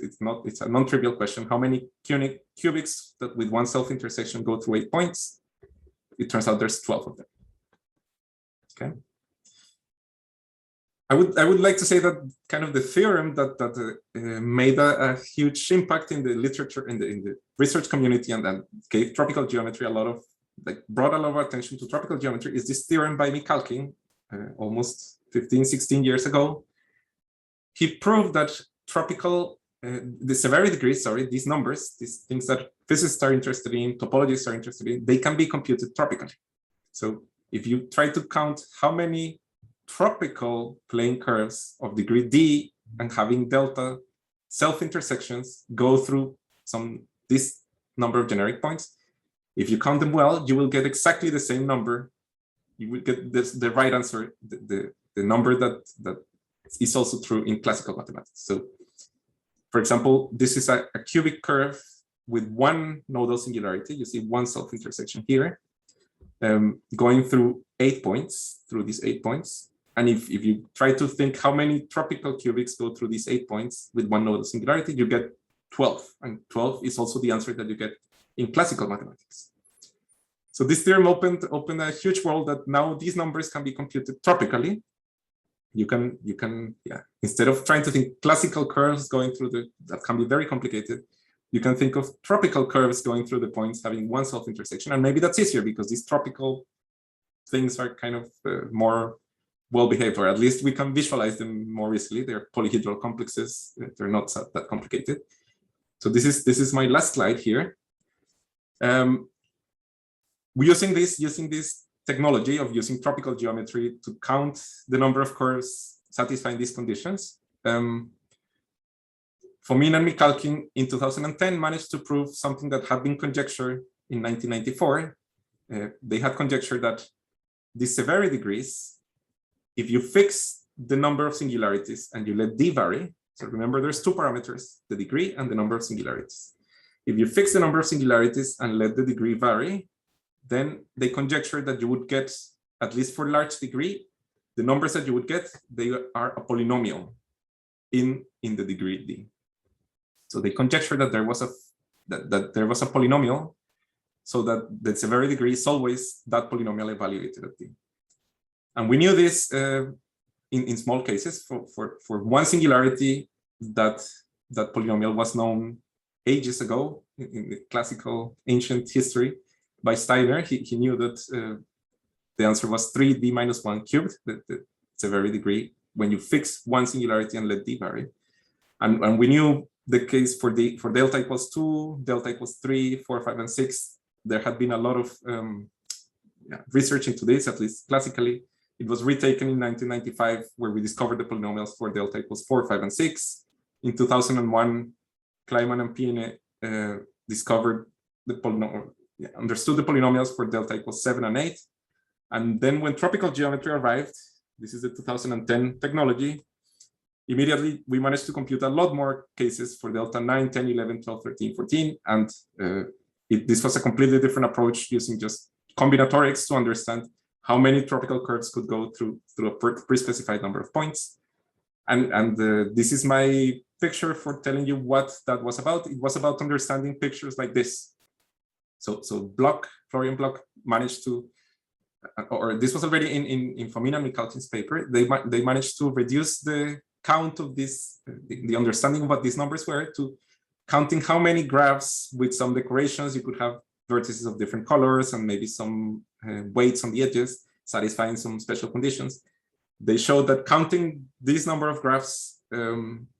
it's a non-trivial question. How many cubics that with 1 self-intersection go through 8 points? It turns out there's 12 of them. Okay. I would like to say that kind of the theorem that made a huge impact in the literature, in the research community, and then gave tropical geometry brought a lot of attention to tropical geometry is this theorem by Mikalkin, almost 15, 16 years ago. He proved that the severity degrees, these numbers, these things that physicists are interested in, topologists are interested in, they can be computed tropically. So if you try to count how many tropical plane curves of degree d and having delta self-intersections go through this number of generic points, if you count them well, you will get exactly the same number. You will get the right answer, the number that is also true in classical mathematics. So, for example, this is a cubic curve with 1 nodal singularity. You see 1 self-intersection here, going through 8 points, through these 8 points. And if you try to think how many tropical cubics go through these 8 points with 1 nodal singularity, you get 12. And 12 is also the answer that you get in classical mathematics. So this theorem opened a huge world that now these numbers can be computed tropically. You can instead of trying to think classical curves going through that can be very complicated, you can think of tropical curves going through the points having 1 self-intersection. And maybe that's easier because these tropical things are kind of more well-behaved, or at least we can visualize them more easily. They're polyhedral complexes. They're not that complicated. So this is my last slide here. We're using this technology of using tropical geometry to count the number of curves satisfying these conditions. Fomin and Mikalkin in 2010 managed to prove something that had been conjectured in 1994. They had conjectured that the severity degrees, if you fix the number of singularities and you let d vary, so remember there's two parameters, the degree and the number of singularities. If you fix the number of singularities and let the degree vary, then they conjectured that you would get, at least for large degree, the numbers that you would get, they are a polynomial in the degree d. So they conjectured that there was a polynomial, so that the severity degree is always that polynomial evaluated at d. And we knew this in small cases. For one singularity, that polynomial was known ages ago in the classical ancient history by Steiner. He knew that the answer was 3d minus 1 cubed, the severity degree, when you fix one singularity and let d vary. And we knew the case for delta equals 2, delta equals 3, 4, 5, and 6. There had been a lot of research into this, at least classically. It was retaken in 1995, where we discovered the polynomials for delta equals 4, 5, and 6. In 2001, Kleiman and Piene discovered the understood the polynomials for delta equals 7 and 8. And then when tropical geometry arrived, this is the 2010 technology, immediately we managed to compute a lot more cases for delta 9, 10, 11, 12, 13, 14. And this was a completely different approach, using just combinatorics to understand how many tropical curves could go through a pre-specified number of points. And this is my picture for telling you what that was about. It was about understanding pictures like this. So Florian Bloch managed to, or this was already in Fomin and Mikalkin's paper, they managed to reduce the count of this, the understanding of what these numbers were, to counting how many graphs with some decorations. You could have vertices of different colors and maybe some weights on the edges, satisfying some special conditions. They showed that counting this number of graphs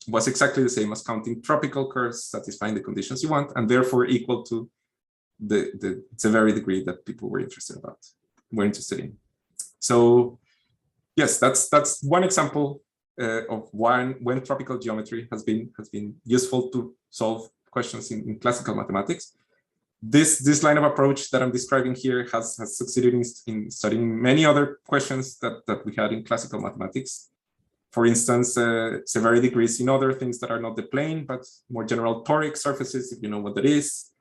was exactly the same as counting tropical curves satisfying the conditions you want, and therefore equal to the severity degree that people were interested in. So yes, that's one example of when tropical geometry has been useful to solve questions in classical mathematics. This line of approach that I'm describing here has succeeded in studying many other questions that we had in classical mathematics. For instance, severity degrees in other things that are not the plane, but more general toric surfaces, if you know what that is.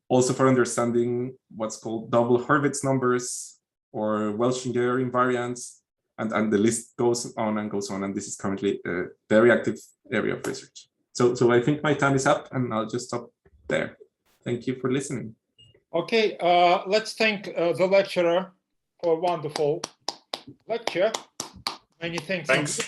Also for understanding what's called double Hurwitz numbers or Welch-Singer invariants, and the list goes on and goes on. And this is currently a very active area of research. So I think my time is up, and I'll just stop there. Thank you for listening. Okay, let's thank the lecturer for a wonderful lecture. Many thanks. Thanks.